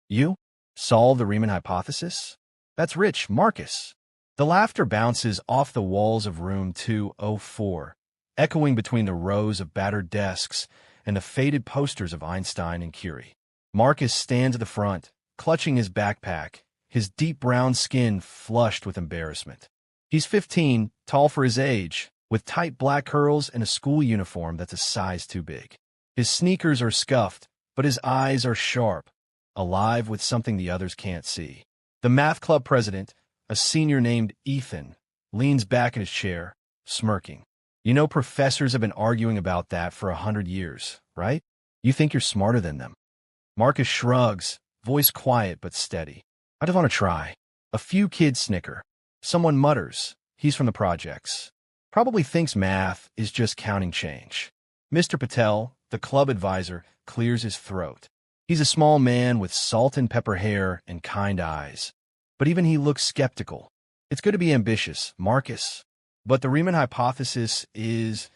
You? Solve the Riemann hypothesis? That's rich, Marcus. The laughter bounces off the walls of room 204, echoing between the rows of battered desks and the faded posters of Einstein and Curie. Marcus stands at the front, clutching his backpack, his deep brown skin flushed with embarrassment. He's 15, tall for his age, with tight black curls and a school uniform that's a size too big. His sneakers are scuffed, but his eyes are sharp, alive with something the others can't see. The math club president, a senior named Ethan, leans back in his chair, smirking. You know, professors have been arguing about that for 100 years, right? You think you're smarter than them. Marcus shrugs, voice quiet but steady. I just want to try. A few kids snicker. Someone mutters. He's from the projects. Probably thinks math is just counting change. Mr. Patel, the club advisor, clears his throat. He's a small man with salt and pepper hair and kind eyes. But even he looks skeptical. It's good to be ambitious, Marcus. But the Riemann hypothesis is,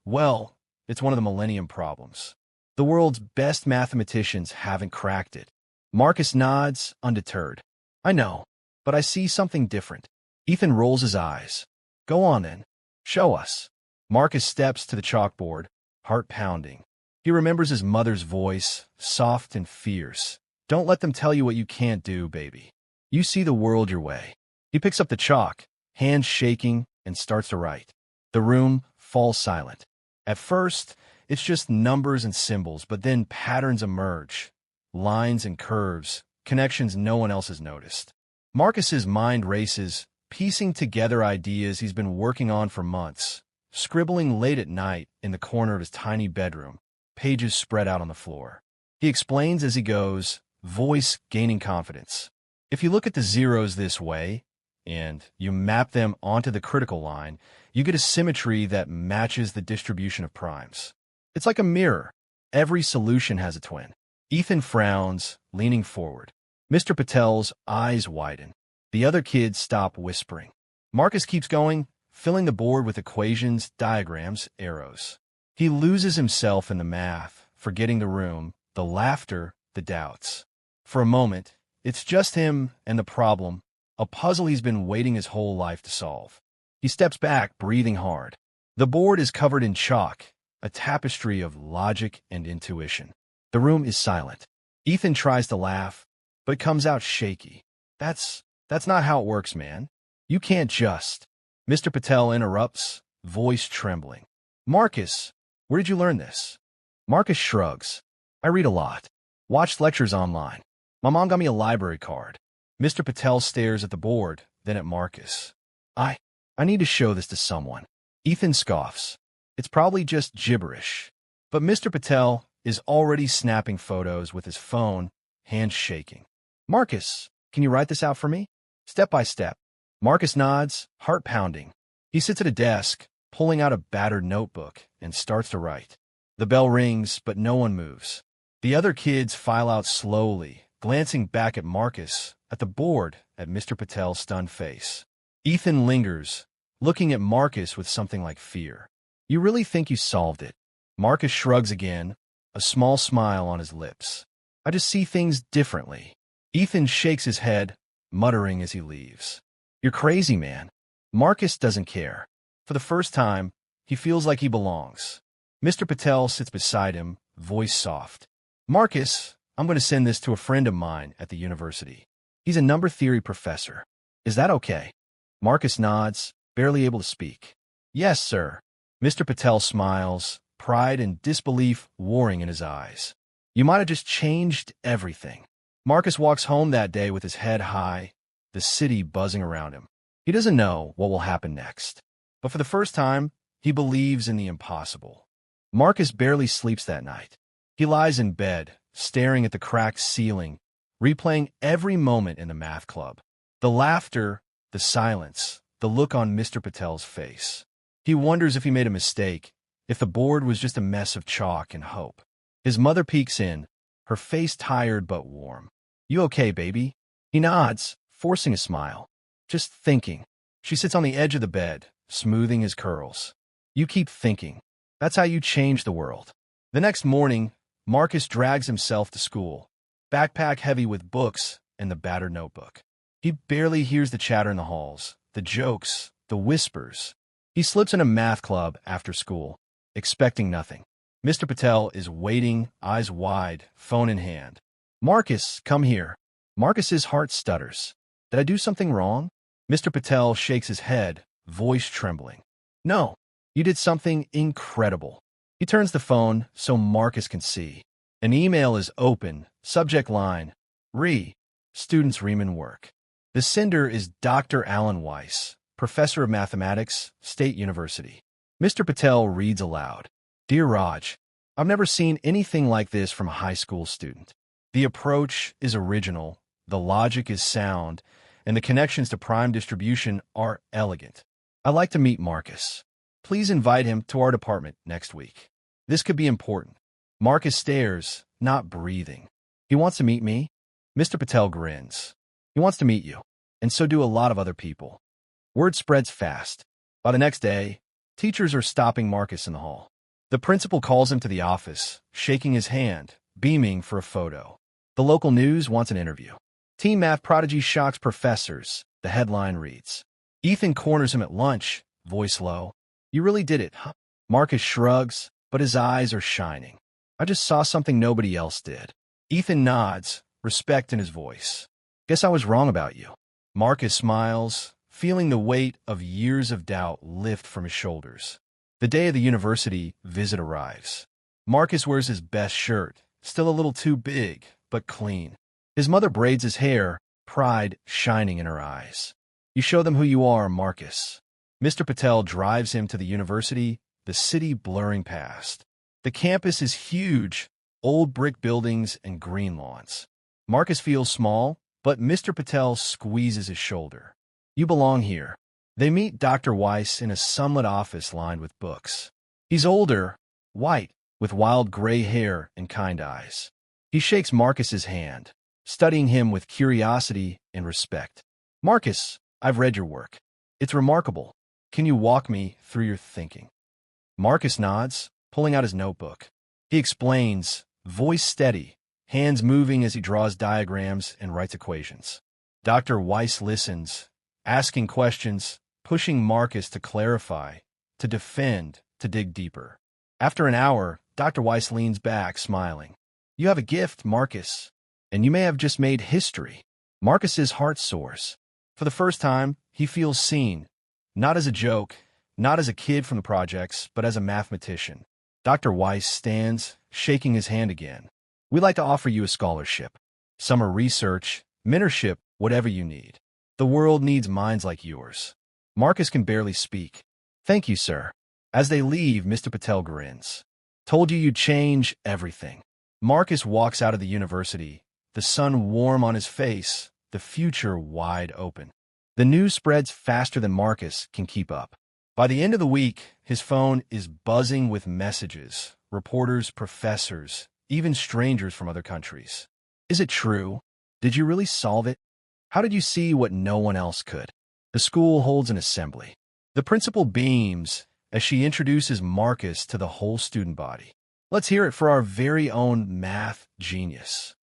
well, it's one of the millennium problems. The world's best mathematicians haven't cracked it. Marcus nods, undeterred. I know, but I see something different. Ethan rolls his eyes. Go on then. Show us. Marcus steps to the chalkboard, heart pounding. He remembers his mother's voice, soft and fierce. Don't let them tell you what you can't do, baby. You see the world your way. He picks up the chalk, hands shaking, and starts to write. The room falls silent. At first, it's just numbers and symbols, but then patterns emerge. Lines and curves, connections no one else has noticed. Marcus's mind races, piecing together ideas he's been working on for months, scribbling late at night in the corner of his tiny bedroom, pages spread out on the floor. He explains as he goes, voice gaining confidence. If you look at the zeros this way, and you map them onto the critical line, you get a symmetry that matches the distribution of primes. It's like a mirror. Every solution has a twin. Ethan frowns, leaning forward. Mr. Patel's eyes widen. The other kids stop whispering. Marcus keeps going, filling the board with equations, diagrams, arrows. He loses himself in the math, forgetting the room, the laughter, the doubts. For a moment, it's just him and the problem, a puzzle he's been waiting his whole life to solve. He steps back, breathing hard. The board is covered in chalk, a tapestry of logic and intuition. The room is silent. Ethan tries to laugh, but comes out shaky. That's not how it works, man. You can't just. Mr. Patel interrupts, voice trembling. Marcus, where did you learn this? Marcus shrugs. I read a lot. Watched lectures online. My mom got me a library card. Mr. Patel stares at the board, then at Marcus. I need to show this to someone. Ethan scoffs. It's probably just gibberish. But Mr. Patel is already snapping photos with his phone, hands shaking. Marcus, can you write this out for me? Step by step. Marcus nods, heart pounding. He sits at a desk, pulling out a battered notebook, and starts to write. The bell rings, but no one moves. The other kids file out slowly, glancing back at Marcus, at the board, at Mr. Patel's stunned face. Ethan lingers, looking at Marcus with something like fear. You really think you solved it? Marcus shrugs again, a small smile on his lips. I just see things differently. Ethan shakes his head, muttering as he leaves. You're crazy, man. Marcus doesn't care. For the first time, he feels like he belongs. Mr. Patel sits beside him, voice soft. Marcus, I'm going to send this to a friend of mine at the university. He's a number theory professor. Is that okay? Marcus nods, barely able to speak. Yes, sir. Mr. Patel smiles, pride and disbelief warring in his eyes. You might have just changed everything. Marcus walks home that day with his head high, the city buzzing around him. He doesn't know what will happen next. But for the first time, he believes in the impossible. Marcus barely sleeps that night. He lies in bed, staring at the cracked ceiling, replaying every moment in the math club. The laughter, the silence, the look on Mr. Patel's face. He wonders if he made a mistake, if the board was just a mess of chalk and hope. His mother peeks in, her face tired but warm. You okay, baby? He nods, forcing a smile. Just thinking. She sits on the edge of the bed, smoothing his curls. You keep thinking. That's how you change the world. The next morning, Marcus drags himself to school. backpack heavy with books and the battered notebook. He barely hears the chatter in the halls, the jokes, the whispers. He slips in a math club after school, expecting nothing. Mr. Patel is waiting, eyes wide, phone in hand. Marcus, come here. Marcus's heart stutters. Did I do something wrong? Mr. Patel shakes his head, voice trembling. No, you did something incredible. He turns the phone so Marcus can see. An email is open, subject line, students Riemann work. The sender is Dr. Alan Weiss, professor of mathematics, State University. Mr. Patel reads aloud. Dear Raj, I've never seen anything like this from a high school student. The approach is original, the logic is sound, and the connections to prime distribution are elegant. I'd like to meet Marcus. Please invite him to our department next week. This could be important. Marcus stares, not breathing. He wants to meet me? Mr. Patel grins. He wants to meet you, and so do a lot of other people. Word spreads fast. By the next day, teachers are stopping Marcus in the hall. The principal calls him to the office, shaking his hand, beaming for a photo. The local news wants an interview. Teen math prodigy shocks professors, the headline reads. Ethan corners him at lunch, voice low. You really did it, huh? Marcus shrugs, but his eyes are shining. I just saw something nobody else did. Ethan nods, respect in his voice. Guess I was wrong about you. Marcus smiles, feeling the weight of years of doubt lift from his shoulders. The day of the university visit arrives. Marcus wears his best shirt, still a little too big, but clean. His mother braids his hair, pride shining in her eyes. You show them who you are, Marcus. Mr. Patel drives him to the university, the city blurring past. The campus is huge, old brick buildings and green lawns. Marcus feels small, but Mr. Patel squeezes his shoulder. You belong here. They meet Dr. Weiss in a sunlit office lined with books. He's older, white, with wild gray hair and kind eyes. He shakes Marcus's hand, studying him with curiosity and respect. Marcus, I've read your work. It's remarkable. Can you walk me through your thinking? Marcus nods, pulling out his notebook. He explains, voice steady, hands moving as he draws diagrams and writes equations. Dr. Weiss listens, asking questions, pushing Marcus to clarify, to defend, to dig deeper. After an hour, Dr. Weiss leans back, smiling. You have a gift, Marcus, and you may have just made history. Marcus's heart soars. For the first time, he feels seen, not as a joke, not as a kid from the projects, but as a mathematician. Dr. Weiss stands, shaking his hand again. We'd like to offer you a scholarship. Summer research, mentorship, whatever you need. The world needs minds like yours. Marcus can barely speak. Thank you, sir. As they leave, Mr. Patel grins. Told you you'd change everything. Marcus walks out of the university, the sun warm on his face, the future wide open. The news spreads faster than Marcus can keep up. By the end of the week, his phone is buzzing with messages, reporters, professors, even strangers from other countries. Is it true? Did you really solve it? How did you see what no one else could? The school holds an assembly. The principal beams as she introduces Marcus to the whole student body. Let's hear it for our very own math genius.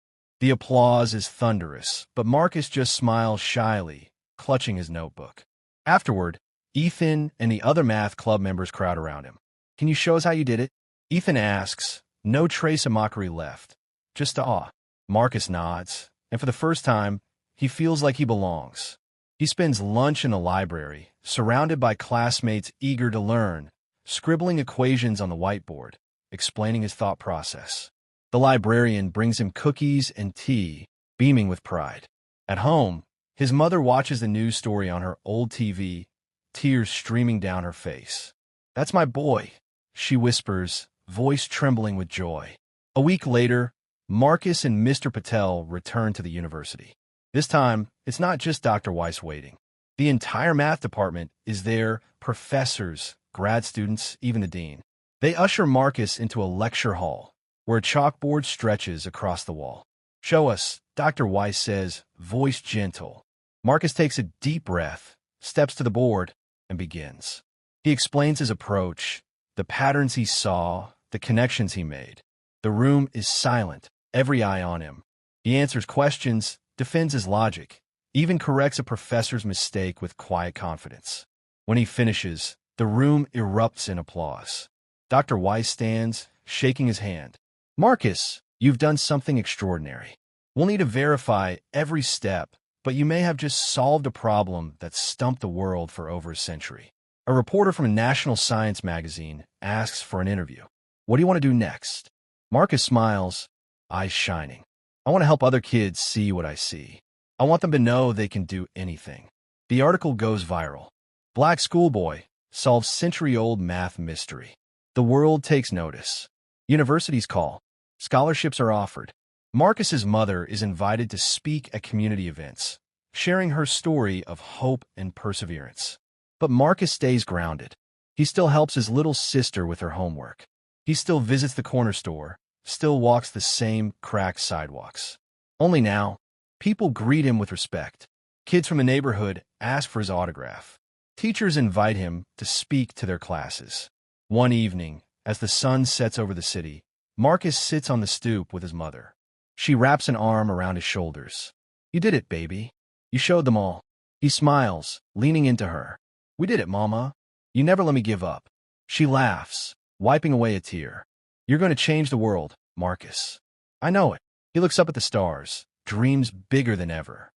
The applause is thunderous, but Marcus just smiles shyly, clutching his notebook. Afterward, Ethan and the other math club members crowd around him. Can you show us how you did it? Ethan asks, no trace of mockery left, just awe. Marcus nods, and for the first time, he feels like he belongs. He spends lunch in the library, surrounded by classmates eager to learn, scribbling equations on the whiteboard, explaining his thought process. The librarian brings him cookies and tea, beaming with pride. At home, his mother watches the news story on her old TV, tears streaming down her face. That's my boy, she whispers, voice trembling with joy. A week later, Marcus and Mr. Patel return to the university. This time, it's not just Dr. Weiss waiting. The entire math department is there, professors, grad students, even the dean. They usher Marcus into a lecture hall, where a chalkboard stretches across the wall. Show us, Dr. Weiss says, voice gentle. Marcus takes a deep breath, steps to the board, and begins. He explains his approach, the patterns he saw, the connections he made. The room is silent, every eye on him. He answers questions, defends his logic, even corrects a professor's mistake with quiet confidence. When he finishes, the room erupts in applause. Dr. Weiss stands, shaking his hand. Marcus, you've done something extraordinary. We'll need to verify every step, but you may have just solved a problem that stumped the world for over a century. A reporter from a national science magazine asks for an interview. What do you want to do next? Marcus smiles, eyes shining. I want to help other kids see what I see. I want them to know they can do anything. The article goes viral. Black schoolboy solves century-old math mystery. The world takes notice. Universities call. Scholarships are offered. Marcus's mother is invited to speak at community events, sharing her story of hope and perseverance. But Marcus stays grounded. He still helps his little sister with her homework. He still visits the corner store, still walks the same cracked sidewalks. Only now, people greet him with respect. Kids from the neighborhood ask for his autograph. Teachers invite him to speak to their classes. One evening, as the sun sets over the city, Marcus sits on the stoop with his mother. She wraps an arm around his shoulders. You did it, baby. You showed them all. He smiles, leaning into her. We did it, Mama. You never let me give up. She laughs, wiping away a tear. You're going to change the world, Marcus. I know it. He looks up at the stars, dreams bigger than ever.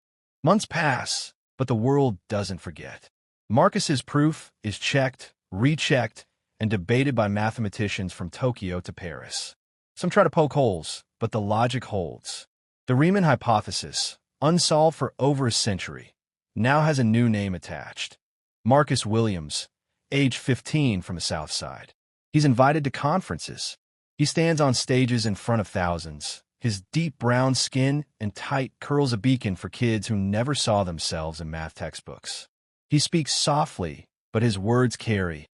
Months pass, but the world doesn't forget. Marcus's proof is checked, rechecked, and debated by mathematicians from Tokyo to Paris. Some try to poke holes, but the logic holds. The Riemann hypothesis, unsolved for over a century, now has a new name attached. Marcus Williams, age 15 from the South Side. He's invited to conferences. He stands on stages in front of thousands. His deep brown skin and tight curls a beacon for kids who never saw themselves in math textbooks. He speaks softly, but his words carry.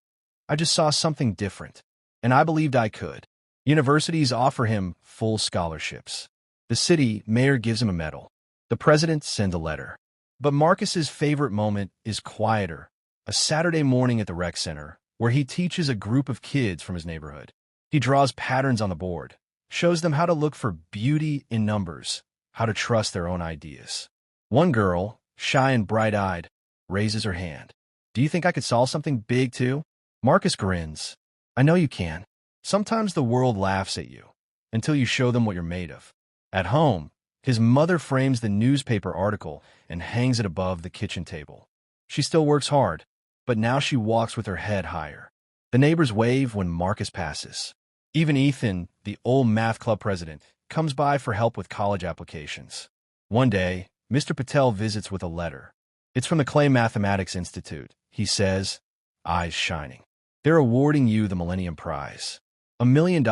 I just saw something different, and I believed I could. Universities offer him full scholarships. The city mayor gives him a medal. The president sends a letter. But Marcus's favorite moment is quieter, a Saturday morning at the rec center, where he teaches a group of kids from his neighborhood. He draws patterns on the board, shows them how to look for beauty in numbers, how to trust their own ideas. One girl, shy and bright-eyed, raises her hand. Do you think I could solve something big too? Marcus grins. I know you can. Sometimes the world laughs at you, until you show them what you're made of. At home, his mother frames the newspaper article and hangs it above the kitchen table. She still works hard, but now she walks with her head higher. The neighbors wave when Marcus passes. Even Ethan, the old math club president, comes by for help with college applications. One day, Mr. Patel visits with a letter. It's from the Clay Mathematics Institute, he says, eyes shining. They're awarding you the Millennium Prize. $1 million,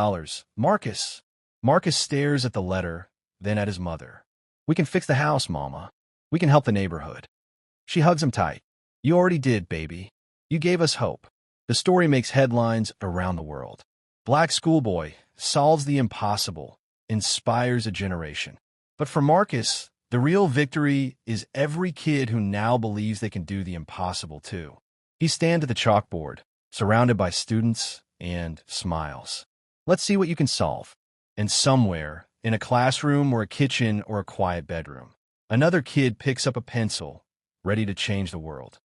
Marcus. Marcus stares at the letter, then at his mother. We can fix the house, Mama. We can help the neighborhood. She hugs him tight. You already did, baby. You gave us hope. The story makes headlines around the world. Black schoolboy solves the impossible, inspires a generation. But for Marcus, the real victory is every kid who now believes they can do the impossible too. He stands at the chalkboard, surrounded by students, and smiles. Let's see what you can solve. And somewhere, in a classroom or a kitchen or a quiet bedroom, another kid picks up a pencil, ready to change the world.